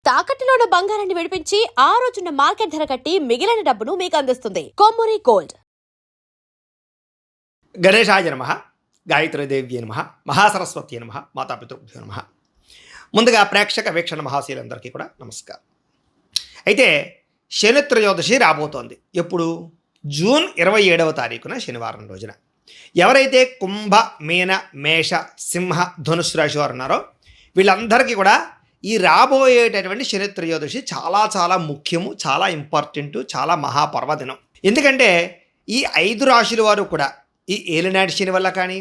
తాకట్టులో ఉన్న బంగారాన్ని విడిపించి ఆ రోజున్న మార్కెట్ ధర కట్టి మిగిలిన డబ్బును మీకు అందిస్తుంది కొమ్మూరి గోల్డ్. గణేశాయ నమః, గాయత్రీదేవ్యై నమః, మహాసరస్వతి నమః, మాతాపితృభ్యో నమః. ముందుగా ప్రేక్షక వీక్షణ మహాశీలందరికీ కూడా నమస్కారం. అయితే శని త్రయోదశి రాబోతోంది. ఎప్పుడు? జూన్ 27వ తారీఖున శనివారం రోజున. ఎవరైతే కుంభ, మీన, మేష, సింహ, ధనుస్సు రాశి వారు ఉన్నారో వీళ్ళందరికీ కూడా ఈ రాబోయేటటువంటి శని త్రయోదశి చాలా చాలా ముఖ్యము, చాలా ఇంపార్టెంటు, చాలా మహాపర్వదినం. ఎందుకంటే ఈ 5 రాశుల వారు కూడా ఈ ఏలినాటి శని వల్ల కానీ,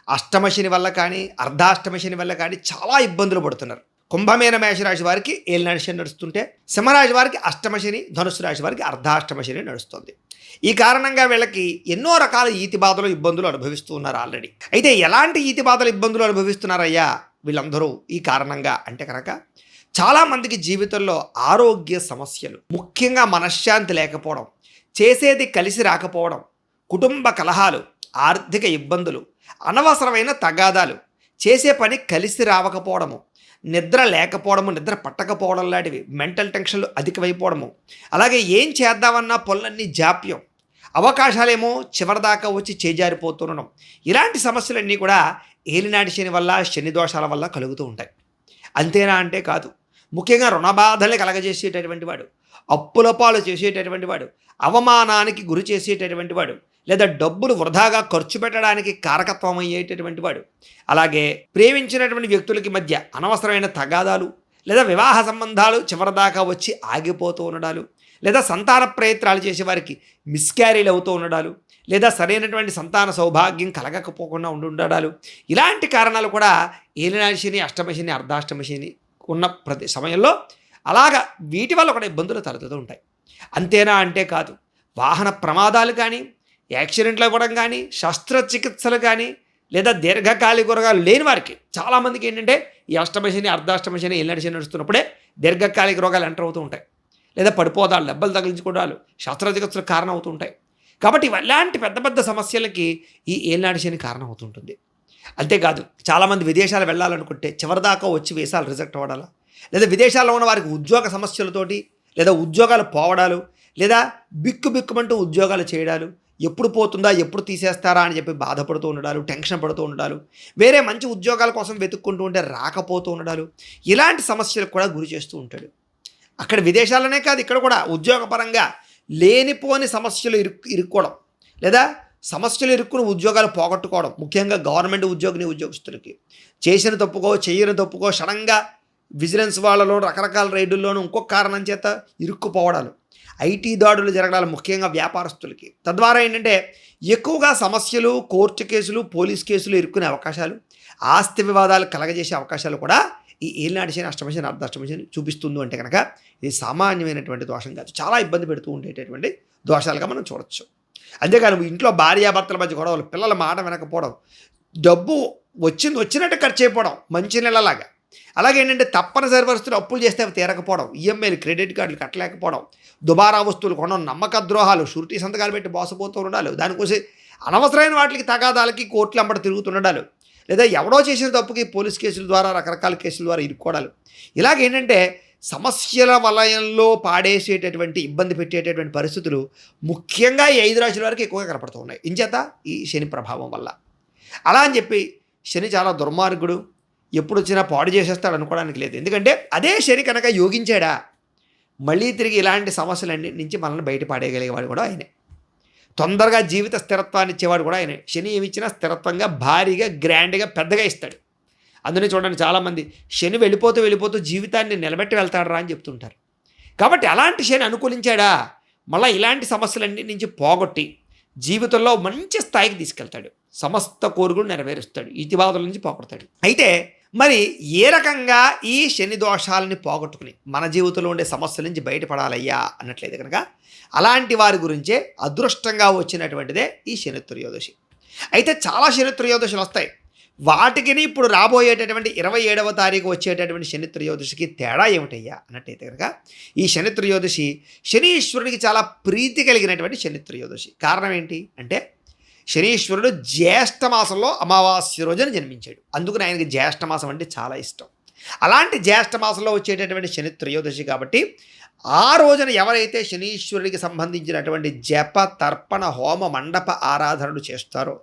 అష్టమ శని వల్ల కానీ, అర్ధాష్టమ శని వల్ల కానీ చాలా ఇబ్బందులు పడుతున్నారు. కుంభమేన మేషరాశి వారికి ఏలినాటి శని నడుస్తుంటే, సింహరాశి వారికి అష్టమ శని, ధనుస్సు రాశి వారికి అర్ధాష్టమ శని నడుస్తుంది. ఈ కారణంగా వీళ్ళకి ఎన్నో రకాల ఈతి బాధలు, ఇబ్బందులు అనుభవిస్తూ ఉన్నారు ఆల్రెడీ. అయితే ఎలాంటి ఈతి బాధలు, ఇబ్బందులు అనుభవిస్తున్నారయ్యా వీళ్ళందరూ ఈ కారణంగా అంటే కనుక చాలామందికి జీవితంలో ఆరోగ్య సమస్యలు, ముఖ్యంగా మనశ్శాంతి లేకపోవడం, చేసేది కలిసి రాకపోవడం, కుటుంబ కలహాలు, ఆర్థిక ఇబ్బందులు, అనవసరమైన తగాదాలు, చేసే పని కలిసి రావకపోవడము, నిద్ర లేకపోవడము, నిద్ర పట్టకపోవడం లాంటివి, మెంటల్ టెన్షన్లు అధికమైపోవడము, అలాగే ఏం చేద్దామన్నా పనులన్నీ జాప్యం, అవకాశాలేమో చివరిదాకా వచ్చి చేజారిపోతుండడం, ఇలాంటి సమస్యలన్నీ కూడా ఏలినాటి శని వల్ల, శని దోషాల వల్ల కలుగుతూ ఉంటాయి. అంతేనా అంటే కాదు. ముఖ్యంగా రుణబాధల్ని కలగజేసేటటువంటి వాడు, అప్పుల పాలు చేసేటటువంటి వాడు, అవమానానికి గురి చేసేటటువంటి వాడు, లేదా డబ్బులు వృధాగా ఖర్చు పెట్టడానికి కారకత్వం అయ్యేటటువంటి వాడు, అలాగే ప్రేమించినటువంటి వ్యక్తులకి మధ్య అనవసరమైన తగాదాలు లేదా వివాహ సంబంధాలు చివరిదాకా వచ్చి ఆగిపోతూ ఉండడాలు, లేదా సంతాన ప్రయత్నాలు చేసేవారికి మిస్క్యారీలు అవుతూ ఉండడాలు, లేదా సరైనటువంటి సంతాన సౌభాగ్యం కలగకపోకుండా ఉండడాలు, ఇలాంటి కారణాలు కూడా ఏలినాటి శని, అష్టమ శని, అర్ధాష్టమ శని ఉన్న ప్రతి సమయంలో అలాగా వీటి వల్ల కూడా ఇబ్బందులు తలెత్తుతూ ఉంటాయి. అంతేనా అంటే కాదు. వాహన ప్రమాదాలు కానీ, యాక్సిడెంట్లు అవ్వడం కానీ, శస్త్రచికిత్సలు కానీ, లేదా దీర్ఘకాలిక రోగాలు లేని వారికి చాలామందికి ఏంటంటే ఈ అష్టమ శని, అర్ధాష్టమ శని, ఏలినాటి శని నడుస్తున్నప్పుడే దీర్ఘకాలిక రోగాలు ఎంటర్ అవుతూ ఉంటాయి, లేదా పడిపోదాలు, దెబ్బలు తగిలించుకోవడాలు, శస్త్రచికిత్సలు కారణం అవుతూ ఉంటాయి. కాబట్టి ఇలాంటి పెద్ద పెద్ద సమస్యలకి ఈ ఏలినాటి శని కారణం అవుతుంటుంది. అంతేకాదు, చాలామంది విదేశాలు వెళ్ళాలనుకుంటే చివరిదాకా వచ్చి వీసాలు రిజెక్ట్ అవ్వడాలా, లేదా విదేశాల్లో ఉన్న వారికి ఉద్యోగ సమస్యలతోటి, లేదా ఉద్యోగాలు పోవడాలు, లేదా బిక్కుమంటూ ఉద్యోగాలు చేయడాలు, ఎప్పుడు పోతుందా, ఎప్పుడు తీసేస్తారా అని చెప్పి బాధపడుతూ ఉండడాలు, టెన్షన్ పడుతూ ఉండడాలు, వేరే మంచి ఉద్యోగాల కోసం వెతుక్కుంటూ ఉంటే రాకపోతూ ఉండడాలు, ఇలాంటి సమస్యలకు కూడా గురి చేస్తూ ఉంటాడు. అక్కడ విదేశాలనే కాదు, ఇక్కడ కూడా ఉద్యోగపరంగా లేనిపోని సమస్యలు ఇరుక్కోవడం, లేదా సమస్యలు ఇరుక్కుని ఉద్యోగాలు పోగొట్టుకోవడం, ముఖ్యంగా గవర్నమెంట్ ఉద్యోగస్తులకి చేసిన తప్పుకో, చేయని తప్పుకో సడన్గా విజిలెన్స్ వాళ్ళలో రకరకాల రైడుల్లోనూ ఇంకొక కారణం చేత ఇరుక్కుపోవడాలు, ఐటీ దాడులు జరగడాలు, ముఖ్యంగా వ్యాపారస్తులకి. తద్వారా ఏంటంటే ఎక్కువగా సమస్యలు, కోర్టు కేసులు, పోలీస్ కేసులు ఇరుక్కునే అవకాశాలు, ఆస్తి వివాదాలు కలగజేసే అవకాశాలు కూడా ఈ ఏలినాటి శని, అష్టమ శని, అర్ధాష్టమ శని చూపిస్తుంది. అంటే కనుక ఇది సామాన్యమైనటువంటి దోషం కాదు, చాలా ఇబ్బంది పెడుతూ ఉండేటటువంటి దోషాలుగా మనం చూడొచ్చు. అంతేకాదు, ఇంట్లో భార్యాభర్తల మధ్య గొడవలు, పిల్లల మాట వినకపోవడం, డబ్బు వచ్చినట్టు ఖర్చు అయిపోవడం మంచి నెలలాగా, అలాగే ఏంటంటే తప్పనిసరి పరిస్థితులు అప్పులు చేస్తే అవి తీరకపోవడం, ఈఎంఐలు, క్రెడిట్ కార్డులు కట్టలేకపోవడం, దుబారా వస్తువులు కొనడం, నమ్మక ద్రోహాలు, షూరిటీ సంతకాలు పెట్టి మోసపోతూ ఉండాలి, దానికోసం అనవసరమైన వాటికి తగాదాలకి కోర్టులు అంబడి తిరుగుతుండాలి, లేదా ఎవడో చేసిన తప్పుకి పోలీస్ కేసుల ద్వారా, రకరకాల కేసుల ద్వారా ఇరుక్కోవడాలు, ఇలాగేంటంటే సమస్యల వలయంలో పాడేసేటటువంటి, ఇబ్బంది పెట్టేటటువంటి పరిస్థితులు ముఖ్యంగా ఈ 5 రాశుల వరకు ఎక్కువగా కనపడుతూ ఉన్నాయి. ఇంచేత ఈ శని ప్రభావం వల్ల. అలా అని చెప్పి శని చాలా దుర్మార్గుడు, ఎప్పుడు వచ్చినా పాడు చేసేస్తాడు అనుకోవడానికి లేదు. ఎందుకంటే అదే శని కనుక యోగించాడా మళ్ళీ తిరిగి ఇలాంటి సమస్యలన్నీ నుంచి మనల్ని బయటపడేయగలిగేవాడు కూడా ఆయనే. తొందరగా జీవిత స్థిరత్వాన్ని ఇచ్చేవాడు కూడా ఆయనే. శని ఏమి ఇచ్చినా స్థిరత్వంగా, భారీగా, గ్రాండ్గా, పెద్దగా ఇస్తాడు. అందుకని చూడండి, చాలామంది శని వెళ్ళిపోతూ జీవితాన్ని నిలబెట్టి వెళ్తాడరా అని చెప్తుంటారు. కాబట్టి అలాంటి శని అనుకూలించాడా మళ్ళీ ఇలాంటి సమస్యలన్నీ నుంచి పోగొట్టి జీవితంలో మంచి స్థాయికి తీసుకెళ్తాడు, సమస్త కోరికలు నెరవేరుస్తాడు, ఈతిబాధల నుంచి పోగొడతాడు. అయితే మరి ఏ రకంగా ఈ శని దోషాలని పోగొట్టుకుని మన జీవితంలో ఉండే సమస్యల నుంచి బయటపడాలయ్యా అన్నట్లయితే కనుక అలాంటి వారి గురించే అదృష్టంగా వచ్చినటువంటిదే ఈ శని త్రయోదశి. అయితే చాలా శని త్రయోదశులు వస్తాయి. వాటికి ఇప్పుడు రాబోయేటటువంటి 27వ తారీఖు వచ్చేటటువంటి శని త్రయోదశికి తేడా ఏమిటయ్యా అన్నట్టయితే కనుక ఈ శని త్రయోదశి శనీశ్వరుడికి చాలా ప్రీతి కలిగినటువంటి శని త్రయోదశి. కారణం ఏంటి అంటే శనీశ్వరుడు జ్యేష్ఠ మాసంలో అమావాస్య రోజున జన్మించాడు. అందుకని ఆయనకి జ్యేష్ఠ మాసం అంటే చాలా ఇష్టం. అలాంటి జ్యేష్ఠ మాసంలో వచ్చేటటువంటి శని త్రయోదశి కాబట్టి ఆ రోజున ఎవరైతే శనీశ్వరుడికి సంబంధించినటువంటి జప తర్పణ హోమ మండప ఆరాధనలు చేస్తారో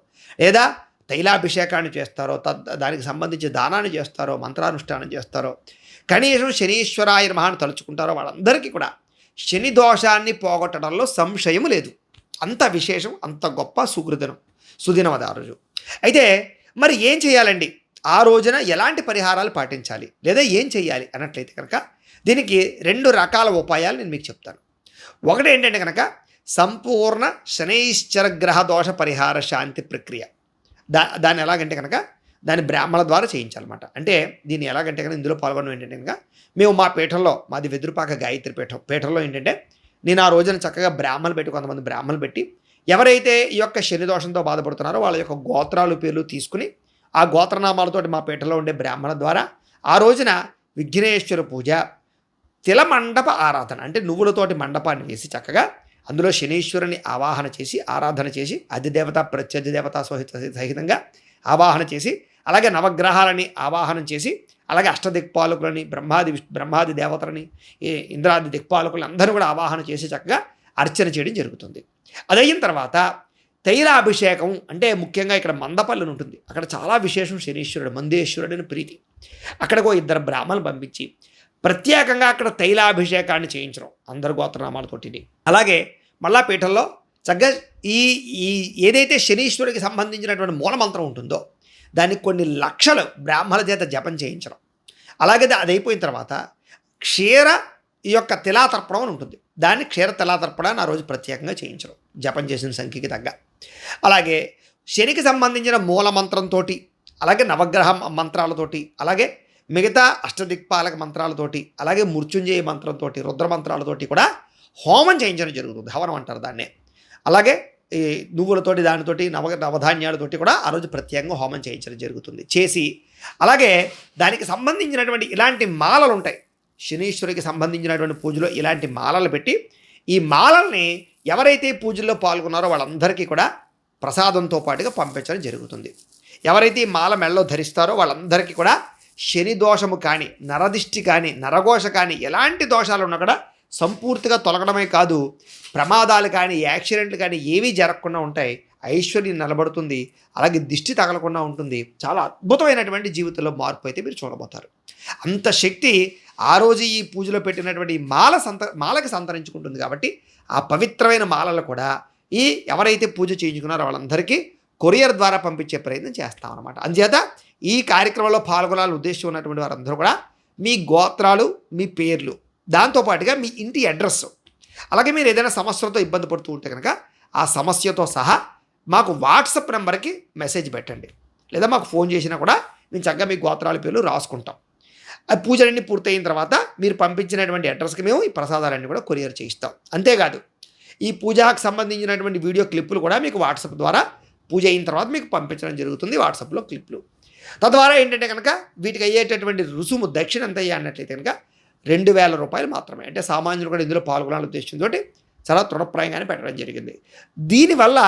లేదా తైలాభిషేకాన్ని చేస్తారో దానికి సంబంధించి దానాన్ని చేస్తారో మంత్రానుష్ఠానం చేస్తారో కనీసం శనీశ్వరాయ నమః అని తలుచుకుంటారో వాళ్ళందరికీ కూడా శని దోషాన్ని పోగొట్టడంలో సంశయం లేదు. అంత విశేషం, అంత గొప్ప సుదినం అది ఆ రోజు. అయితే మరి ఏం చేయాలండి, ఆ రోజున ఎలాంటి పరిహారాలు పాటించాలి లేదా ఏం చేయాలి అన్నట్లయితే కనుక దీనికి 2 రకాల ఉపాయాలు నేను మీకు చెప్తాను. ఒకటి ఏంటంటే కనుక సంపూర్ణ శనైశ్చర గ్రహ దోష పరిహార శాంతి ప్రక్రియ. దాన్ని ఎలాగంటే కనుక దాన్ని బ్రాహ్మణ ద్వారా చేయించాలన్నమాట. అంటే దీన్ని ఎలాగంటే కనుక ఇందులో పాల్గొనడం ఏంటంటే కనుక మేము మా పీఠంలో, మాది వెదురుపాక గాయత్రి పీఠంలో ఏంటంటే నేను ఆ రోజున చక్కగా బ్రాహ్మణులు పెట్టి, కొంతమంది బ్రాహ్మణులు పెట్టి ఎవరైతే ఈ యొక్క శని దోషంతో బాధపడుతున్నారో వాళ్ళ యొక్క గోత్రాలు పేర్లు తీసుకుని ఆ గోత్రనామాలతోటి మా పీఠంలో ఉండే బ్రాహ్మణ ద్వారా ఆ రోజున విఘ్నేశ్వర పూజ, తిలమండప ఆరాధన అంటే నువ్వులతోటి మండపాన్ని వేసి చక్కగా అందులో శనీశ్వరుని ఆవాహన చేసి ఆరాధన చేసి అధిదేవత ప్రత్యధిదేవత సహితంగా ఆవాహన చేసి అలాగే నవగ్రహాలని ఆవాహనం చేసి అలాగే అష్టదిక్పాలకులని బ్రహ్మాది దేవతలని ఇంద్రాది దిక్పాలకులని అందరూ కూడా ఆవాహన చేసి చక్కగా అర్చన చేయడం జరుగుతుంది. అదయిన తర్వాత తైలాభిషేకం అంటే ముఖ్యంగా ఇక్కడ మందపల్లి ఉంటుంది, అక్కడ చాలా విశేషం శనీశ్వరుడు మందేశ్వరుడని ప్రీతి. అక్కడికో 2 బ్రాహ్మణులు పంపించి ప్రత్యేకంగా అక్కడ తైలాభిషేకాన్ని చేయించడం అందరు గోత్రనామాలతోటి. అలాగే మళ్ళా పీఠంలో చక్కగా ఈ ఏదైతే శనీశ్వరుడికి సంబంధించినటువంటి మూలమంత్రం ఉంటుందో దానికి కొన్ని లక్షలు బ్రాహ్మణుల చేత జపం చేయించడం. అలాగే అది అయిపోయిన తర్వాత క్షీర ఈ యొక్క తిలాతర్పణం అని ఉంటుంది, దాన్ని క్షీర తిలాతర్పణాన్ని ఆ రోజు ప్రత్యేకంగా చేయించడం జపం చేసిన సంఖ్యకి తగ్గ. అలాగే శనికి సంబంధించిన మూలమంత్రంతో అలాగే నవగ్రహ మంత్రాలతోటి అలాగే మిగతా అష్టదిక్పాలక మంత్రాలతోటి అలాగే మృత్యుంజయ మంత్రంతో రుద్ర మంత్రాలతోటి కూడా హోమం చేయించడం జరుగుతుంది, హవనం అంటారు దాన్నే. అలాగే ఈ నువ్వులతోటి దానితోటి నవధాన్యాలతోటి కూడా ఆ రోజు ప్రత్యేకంగా హోమం చేయించడం జరుగుతుంది. చేసి అలాగే దానికి సంబంధించినటువంటి ఇలాంటి మాలలు ఉంటాయి, శనీశ్వరికి సంబంధించినటువంటి పూజలో ఇలాంటి మాలలు పెట్టి ఈ మాలల్ని ఎవరైతే పూజల్లో పాల్గొన్నారో వాళ్ళందరికీ కూడా ప్రసాదంతో పాటుగా పంపించడం జరుగుతుంది. ఎవరైతే ఈ మాల మెళ్ళలో ధరిస్తారో వాళ్ళందరికీ కూడా శని దోషము కానీ నరదిష్టి కానీ నరఘోష కానీ ఎలాంటి దోషాలు ఉన్నా కూడా సంపూర్తిగా తొలగడమే కాదు, ప్రమాదాలు కానీ యాక్సిడెంట్లు కానీ ఏవీ జరగకుండా ఉంటాయి, ఐశ్వర్యం నిలబడుతుంది, అలాగే దిష్టి తగలకుండా ఉంటుంది. చాలా అద్భుతమైనటువంటి జీవితంలో మార్పు అయితే మీరు చూడబోతారు. అంత శక్తి ఆ రోజు ఈ పూజలో పెట్టినటువంటి మాలకి సంతరించుకుంటుంది. కాబట్టి ఆ పవిత్రమైన మాలలు కూడా ఈ ఎవరైతే పూజ చేయించుకున్నారో వాళ్ళందరికీ కొరియర్ ద్వారా పంపించే ప్రయత్నం చేస్తామన్నమాట. అందుచేత ఈ కార్యక్రమంలో పాల్గొనాలని ఉద్దేశం ఉన్నటువంటి వారందరూ కూడా మీ గోత్రాలు, మీ పేర్లు, దాంతోపాటుగా మీ ఇంటి అడ్రస్, అలాగే మీరు ఏదైనా సమస్యలతో ఇబ్బంది పడుతూ ఉంటే కనుక ఆ సమస్యతో సహా మాకు వాట్సాప్ నెంబర్కి మెసేజ్ పెట్టండి, లేదా మాకు ఫోన్ చేసినా కూడా మేము చక్కగా మీ గోత్రాల పేర్లు రాసుకుంటాం. ఆ పూజలన్నీ పూర్తయిన తర్వాత మీరు పంపించినటువంటి అడ్రస్కి మేము ఈ ప్రసాదాలన్నీ కూడా కొరియర్ చేయిస్తాం. అంతేకాదు ఈ పూజకు సంబంధించినటువంటి వీడియో క్లిప్పులు కూడా మీకు వాట్సాప్ ద్వారా పూజ అయిన తర్వాత మీకు పంపించడం జరుగుతుంది, వాట్సాప్లో క్లిప్లు. తద్వారా ఏంటంటే కనుక వీటికి అయ్యేటటువంటి రుసుము దక్షిణ ఎంత అయ్యా అన్నట్లయితే కనుక 2000 రూపాయలు మాత్రమే. అంటే సామాన్యులు కూడా ఇందులో పాల్గొనాలని ఉద్దేశంతో చాలా తృణప్రాయంగానే పెట్టడం జరిగింది. దీనివల్ల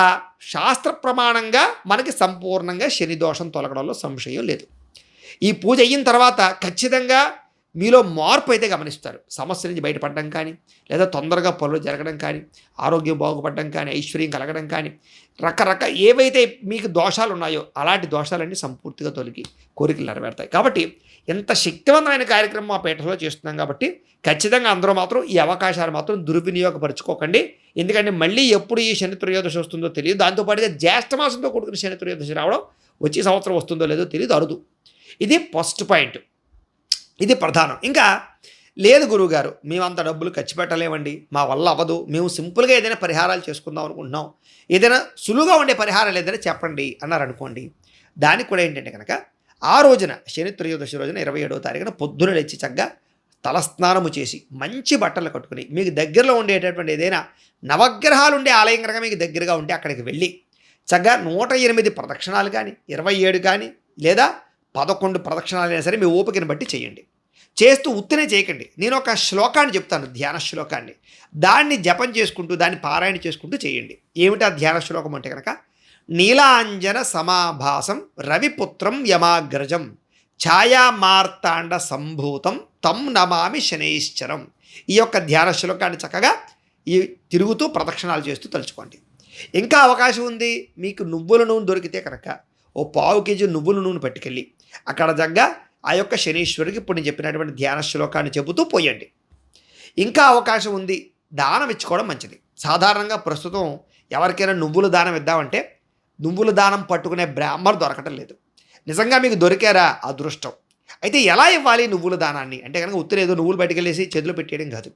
శాస్త్ర ప్రమాణంగా మనకి సంపూర్ణంగా శని దోషం తొలగడంలో సంశయం లేదు. ఈ పూజ అయిన తర్వాత ఖచ్చితంగా మీలో మార్పు అయితే గమనిస్తారు. సమస్య నుంచి బయటపడడం కానీ, లేదా తొందరగా పనులు జరగడం కానీ, ఆరోగ్యం బాగుపడడం కానీ, ఐశ్వర్యం కలగడం కానీ, రకరకాల ఏవైతే మీకు దోషాలు ఉన్నాయో అలాంటి దోషాలన్నీ సంపూర్తిగా తొలగి కోరికలు నెరవేరుతాయి. కాబట్టి ఎంత శక్తివంతమైన కార్యక్రమం మా పీఠంలో చేస్తున్నాం కాబట్టి ఖచ్చితంగా అందరూ మాత్రం ఈ అవకాశాలు మాత్రం దుర్వినియోగపరచుకోకండి. ఎందుకంటే మళ్ళీ ఎప్పుడు ఈ శని త్రయోదశి వస్తుందో తెలియదు. దాంతోపాటుగా జ్యేష్ఠ మాసంతో కూడుకున్న శని త్రయోదశి రావడం వచ్చే సంవత్సరం వస్తుందో లేదో తెలియదు, అరుదు. ఇది ఫస్ట్ పాయింట్, ఇది ప్రధానం. ఇంకా లేదు గురువుగారు, మేము అంత డబ్బులు ఖర్చు పెట్టలేమండి, మా వల్ల అవ్వదు, మేము సింపుల్గా ఏదైనా పరిహారాలు చేసుకుందాం అనుకుంటున్నాం, ఏదైనా సులువుగా ఉండే పరిహారాలు ఏదైనా చెప్పండి అన్నారనుకోండి. దానికి కూడా ఏంటంటే కనుక ఆ రోజున శని త్రయోదశి రోజున 27వ తారీఖున పొద్దున లేచి చక్కగా తలస్నానము చేసి మంచి బట్టలు కట్టుకుని మీకు దగ్గరలో ఉండేటటువంటి ఏదైనా నవగ్రహాలు ఉండే ఆలయం కనుక మీకు దగ్గరగా ఉంటే అక్కడికి వెళ్ళి చక్కగా 108 ప్రదక్షిణాలు కానీ 27 కానీ లేదా 11 ప్రదక్షిణాలు అయినా సరే మీ ఓపికను బట్టి చేయండి. చేస్తూ ఉత్తినే చేయకండి. నేను ఒక శ్లోకాన్ని చెప్తాను, ధ్యాన శ్లోకాన్ని, దాన్ని జపం చేసుకుంటూ దాన్ని పారాయణ చేసుకుంటూ చేయండి. ఏమిటా ధ్యాన శ్లోకం అంటే కనుక నీలాంజన సమాభాసం రవిపుత్రం యమాగ్రజం ఛాయామార్తాండ సంభూతం తం నమామి శనైశ్చరం. ఈ యొక్క ధ్యాన శ్లోకాన్ని చక్కగా ఈ తిరుగుతూ ప్రదక్షిణాలు చేస్తూ తలుచుకోండి. ఇంకా అవకాశం ఉంది, మీకు నువ్వుల నూనె దొరికితే కనుక ఓ 1/2 కేజీ నువ్వుల నూనె పట్టుకెళ్ళి అక్కడ దగ్గర ఆ యొక్క శనీశ్వరుడికి ఇప్పుడు నేను చెప్పినటువంటి ధ్యాన శ్లోకాన్ని చెబుతూ పోయండి. ఇంకా అవకాశం ఉంది, దానం ఇచ్చుకోవడం మంచిది. సాధారణంగా ప్రస్తుతం ఎవరికైనా నువ్వుల దానం ఇద్దామంటే నువ్వుల దానం పట్టుకునే బ్రాహ్మణులు దొరకటం లేదు. నిజంగా మీకు దొరికారా అదృష్టం. అయితే ఎలా ఇవ్వాలి నువ్వుల దానాన్ని అంటే కనుక ఉత్తరేదో నువ్వులు బయటకెళ్ళేసి చేతిలో పెట్టేయడం కాదు.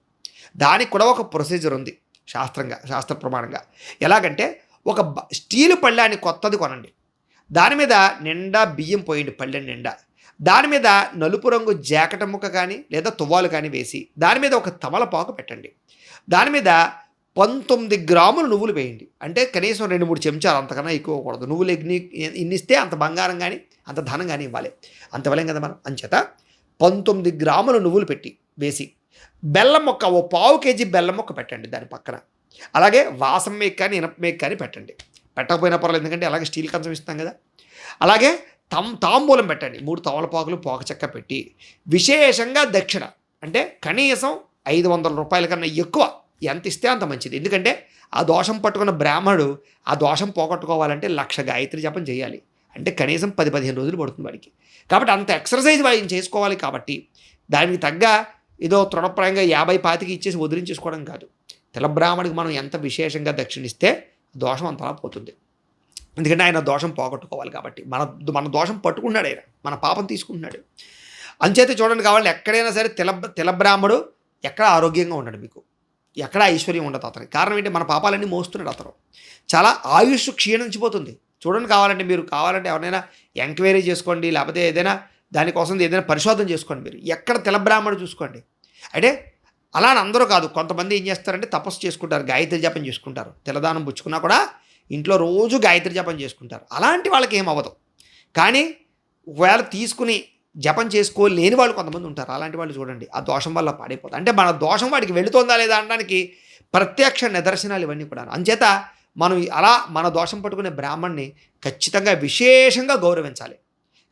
దానికి కూడా ఒక ప్రొసీజర్ ఉంది శాస్త్ర ప్రమాణంగా. ఎలాగంటే ఒక స్టీలు పళ్ళాన్ని కొత్తది కొనండి, దాని మీద నిండా బియ్యం పోయండి, పళ్ళెం నిండా. దాని మీద నలుపు రంగు జాకెట్ ముక్క కానీ లేదా తువ్వాలు కానీ వేసి దాని మీద ఒక తమలపాకు పెట్టండి. దాని మీద 19 గ్రాములు నువ్వులు వేయండి. అంటే కనీసం 2-3 చెంచాలు, అంతకన్నా ఎక్కువ కూడదు. నువ్వులు ఇన్నిస్తే అంత బంగారం కానీ అంత ధనం కానీ ఇవ్వాలి. అంత ఇవ్వలేం కదా మనం. అంచేత 19 గ్రాముల నువ్వులు పెట్టి వేసి బెల్లం మొక్క ఓ 1/2 కేజీ బెల్లం మొక్క పెట్టండి దాని పక్కన. అలాగే వాసం మేక్ కానీ ఇనప మేక్ కానీ పెట్టండి. పెట్టకపోయినా పర్లేదు, ఎందుకంటే అలాగే స్టీల్ కంచం ఇస్తాం కదా. అలాగే తాంబూలం పెట్టండి. 3 తమలపాకులు పోక చెక్క పెట్టి విశేషంగా దక్షిణ అంటే కనీసం 500 రూపాయల కన్నా ఎక్కువ ఎంత ఇస్తే అంత మంచిది. ఎందుకంటే ఆ దోషం పట్టుకున్న బ్రాహ్మణుడు ఆ దోషం పోగొట్టుకోవాలంటే 1,00,000 గాయత్రి జపం చేయాలి. అంటే కనీసం 10-15 రోజులు పడుతుంది వాడికి. కాబట్టి అంత ఎక్సర్సైజ్ వాడిని చేసుకోవాలి. కాబట్టి దానికి తగ్గ ఏదో తృణప్రాయంగా 50-25 ఇచ్చేసి వదిలించేసుకోవడం కాదు. తెలబ్రాహ్మడికి మనం ఎంత విశేషంగా దక్షిణిస్తే దోషం అంతలా పోతుంది. ఎందుకంటే ఆయన దోషం పోగొట్టుకోవాలి. కాబట్టి మన దోషం పట్టుకున్నాడు, ఆయన మన పాపం తీసుకుంటున్నాడు. అంచేత చూడండి, కావాలి ఎక్కడైనా సరే తెలబ్రాహ్మడు ఎక్కడ ఆరోగ్యంగా ఉన్నాడు, మీకు ఎక్కడ ఐశ్వర్యం ఉండదు అతనికి. కారణం ఏంటి? మన పాపాలన్నీ మోస్తున్నాడు అతను. చాలా ఆయుష్ క్షీణించిపోతుంది. చూడండి, కావాలంటే మీరు ఎవరైనా ఎంక్వైరీ చేసుకోండి, లేకపోతే ఏదైనా దానికోసం ఏదైనా పరిశోధన చేసుకోండి. మీరు ఎక్కడ తెలబ్రాహ్మడు చూసుకోండి. అంటే అలా అని అందరూ కాదు, కొంతమంది ఏం చేస్తారంటే తపస్సు చేసుకుంటారు, గాయత్రి జపం చేసుకుంటారు. తెల్లదానం పుచ్చుకున్నా కూడా ఇంట్లో రోజు గాయత్రి జపం చేసుకుంటారు. అలాంటి వాళ్ళకి ఏం అవ్వదు. కానీ ఒకవేళ తీసుకుని జపం చేసుకోలేని వాళ్ళు కొంతమంది ఉంటారు. అలాంటి వాళ్ళు చూడండి, ఆ దోషం వల్ల పాడైపోతుంది. అంటే మన దోషం వాడికి వెళుతుందా లేదా అనడానికి ప్రత్యక్ష నిదర్శనాలు ఇవన్నీ కూడా. అంచేత మనం అలా మన దోషం పట్టుకునే బ్రాహ్మణ్ణి ఖచ్చితంగా విశేషంగా గౌరవించాలి.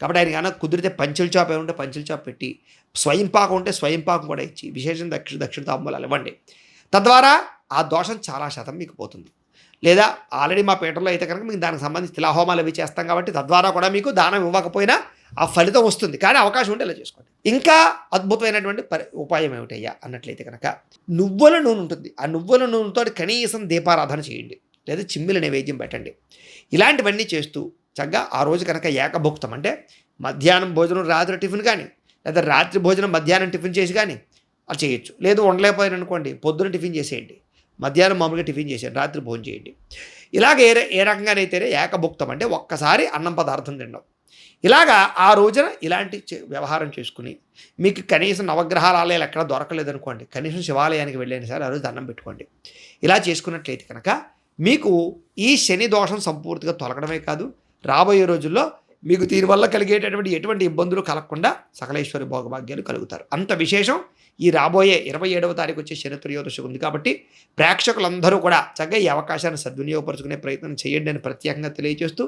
కాబట్టి ఆయన కన్నా కుదిరితే పంచుల చాప్ ఏముంటే పంచుల చాప్ పెట్టి, స్వయంపాకం ఉంటే స్వయంపాకం కూడా ఇచ్చి విశేషం దక్షిణ తాంబూలాలు ఇవ్వండి. తద్వారా ఆ దోషం చాలా శాతం మీకు పోతుంది. లేదా ఆల్రెడీ మా పీఠంలో అయితే కనుక మీకు దానికి సంబంధించి తిలాహోమాలు అవి చేస్తాం కాబట్టి తద్వారా కూడా మీకు దానం ఇవ్వకపోయినా ఆ ఫలితం వస్తుంది. కానీ అవకాశం ఉంటే ఇలా చేసుకోండి. ఇంకా అద్భుతమైనటువంటి ఉపాయం ఏమిటయ్యా అన్నట్లయితే కనుక నువ్వుల నూనె ఉంటుంది. ఆ నువ్వుల నూనెతో కనీసం దీపారాధన చేయండి, లేదా చిమ్మిల నైవేద్యం పెట్టండి. ఇలాంటివన్నీ చేస్తూ చక్కగా ఆ రోజు కనుక ఏకభుక్తం అంటే మధ్యాహ్నం భోజనం రాత్రి టిఫిన్ కానీ, లేదా రాత్రి భోజనం మధ్యాహ్నం టిఫిన్ చేసి కానీ అది చేయొచ్చు. లేదు ఉండలేకపోయారు అనుకోండి, పొద్దున టిఫిన్ చేసేయండి, మధ్యాహ్నం మామూలుగా టిఫిన్ చేసేయండి, రాత్రి భోజనం చేయండి. ఇలాగ ఏ రకంగానైతేనే ఏకభుక్తం అంటే ఒక్కసారి అన్నం పదార్థం తినడం. ఇలాగా ఆ రోజున ఇలాంటి వ్యవహారం చేసుకుని మీకు కనీసం నవగ్రహాల ఆలయాలు ఎక్కడ దొరకలేదనుకోండి, కనీసం శివాలయానికి వెళ్ళైనా సరే ఆ రోజు దండం పెట్టుకోండి. ఇలా చేసుకున్నట్లయితే కనుక మీకు ఈ శని దోషం సంపూర్తిగా తొలగడమే కాదు, రాబోయే రోజుల్లో మీకు దీనివల్ల కలిగేటటువంటి ఎటువంటి ఇబ్బందులు కలగకుండా సకలేశ్వరి భోగభాగ్యాలు కలుగుతారు. అంత విశేషం ఈ రాబోయే 27వ తారీఖు వచ్చే శని త్రయోదశి ఉంది. కాబట్టి ప్రేక్షకులందరూ కూడా చక్కగా ఈ అవకాశాన్ని సద్వినియోగపరుచుకునే ప్రయత్నం చేయండి అని ప్రత్యేకంగా తెలియజేస్తూ,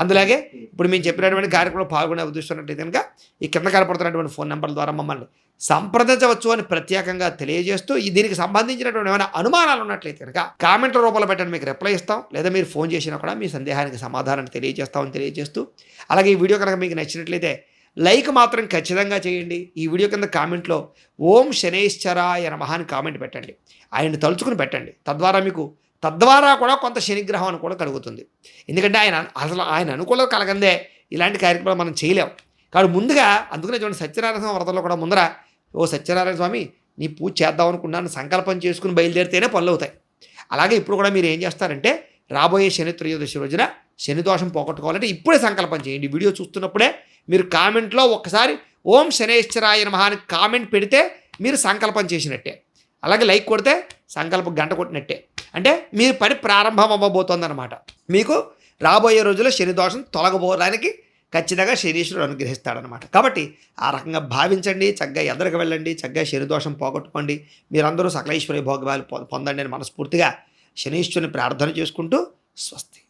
అందులాగే ఇప్పుడు మేము చెప్పినటువంటి కార్యక్రమంలో పాల్గొనే ఉద్దేశిస్తున్నట్లయితే కనుక ఈ కింద కనపడుతున్నటువంటి ఫోన్ నెంబర్ల ద్వారా మమ్మల్ని సంప్రదించవచ్చు అని ప్రత్యేకంగా తెలియజేస్తూ, దీనికి సంబంధించినటువంటి ఏమైనా అనుమానాలు ఉన్నట్లయితే కనుక కామెంట్ల రూపంలో పెట్టండి, మీకు రిప్లై ఇస్తాం. లేదా మీరు ఫోన్ చేసినా కూడా మీ సందేహానికి సమాధానాన్ని తెలియజేస్తామని తెలియజేస్తూ, అలాగే ఈ వీడియో కనుక మీకు నచ్చినట్లయితే లైక్ మాత్రం ఖచ్చితంగా చేయండి. ఈ వీడియో కింద కామెంట్లో ఓం శనైశ్చరాయ నమః అని కామెంట్ పెట్టండి, ఆయన్ని తలుచుకుని పెట్టండి. తద్వారా కూడా కొంత శనిగ్రహం అని కూడా కలుగుతుంది. ఎందుకంటే ఆయన అనుకూలత కలగందే ఇలాంటి కార్యక్రమాలు మనం చేయలేం. కాబట్టి ముందుగా అందుకనే చూడండి, సత్యనారాయణ స్వామి వ్రతంలో కూడా ముందర ఓ సత్యనారాయణ స్వామి నీ పూజ చేద్దాం అనుకున్నాను సంకల్పం చేసుకుని బయలుదేరితేనే పనులు అవుతాయి. అలాగే ఇప్పుడు కూడా మీరు ఏం చేస్తారంటే రాబోయే శని త్రయోదశి రోజున శని దోషం పోగొట్టుకోవాలంటే ఇప్పుడే సంకల్పం చేయండి. వీడియో చూస్తున్నప్పుడే మీరు కామెంట్లో ఒక్కసారి ఓం శనైశ్చరాయ నమః అని కామెంట్ పెడితే మీరు సంకల్పం చేసినట్టే. అలాగే లైక్ కొడితే సంకల్పం గంట కొట్టినట్టే. అంటే మీరు పని ప్రారంభం అవ్వబోతోందన్నమాట. మీకు రాబోయే రోజుల్లో శని దోషం తొలగబోవడానికి ఖచ్చితంగా శనీశ్వరుడు అనుగ్రహిస్తాడనమాట. కాబట్టి ఆ రకంగా భావించండి, చక్కగా ఎదరికి వెళ్ళండి, చక్కగా శని దోషం పోగొట్టుకోండి. మీరందరూ సకలేశ్వరి భోగభాగాలు పొందండి అని మనస్ఫూర్తిగా శనీశ్వరుని ప్రార్థన చేసుకుంటూ స్వస్తి.